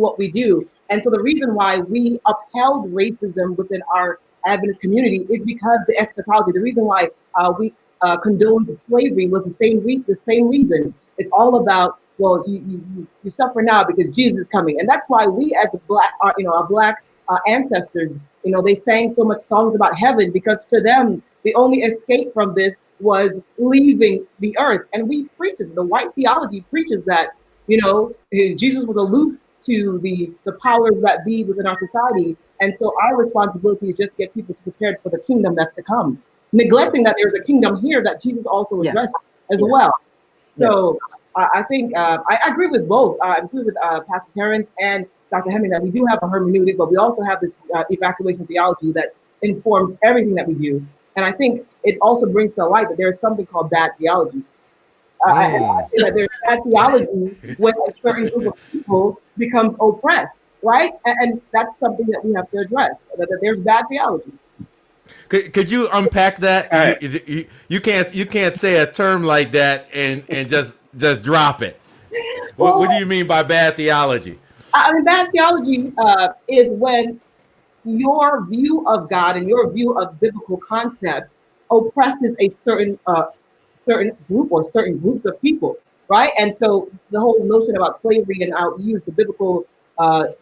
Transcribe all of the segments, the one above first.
what we do. And so the reason why we upheld racism within our Adventist community is because the eschatology. The reason why we condoned slavery was the same reason. It's all about, well, you suffer now because Jesus is coming, and that's why we as a black, our black ancestors, they sang so much songs about heaven, because to them the only escape from this was leaving the earth. And we preaches, the white theology preaches that Jesus was aloof to the powers that be within our society. And so our responsibility is just to get people to prepared for the kingdom that's to come, neglecting that there's a kingdom here that Jesus also addressed as well. So I think I agree with both. I agree with Pastor Terrence and Dr. Hemming that we do have a hermeneutic, but we also have this evacuation theology that informs everything that we do. And I think it also brings to light that there's something called bad theology. I think that there's bad theology when a certain group of people becomes oppressed, right? And that's something that we have to address, that there's bad theology. Could you unpack that? You can't say a term like that and just drop it. Well, what do you mean by bad theology? I mean, bad theology is when your view of God and your view of biblical concepts oppresses a certain group or certain groups of people, right? And so the whole notion about slavery, and I'll use the biblical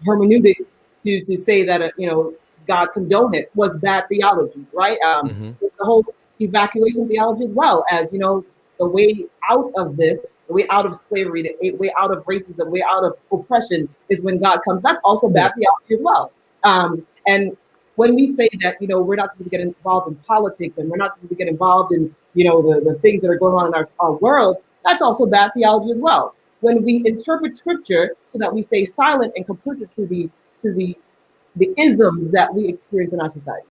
hermeneutics to say that God condoned it, was bad theology, right? The whole evacuation theology, as well as the way out of this, the way out of slavery, the way out of racism, the way out of oppression is when God comes. That's also bad theology as well. And when we say that we're not supposed to get involved in politics, and we're not supposed to get involved in the things that are going on in our world, that's also bad theology as well. When we interpret scripture so that we stay silent and complicit to the isms that we experience in our society.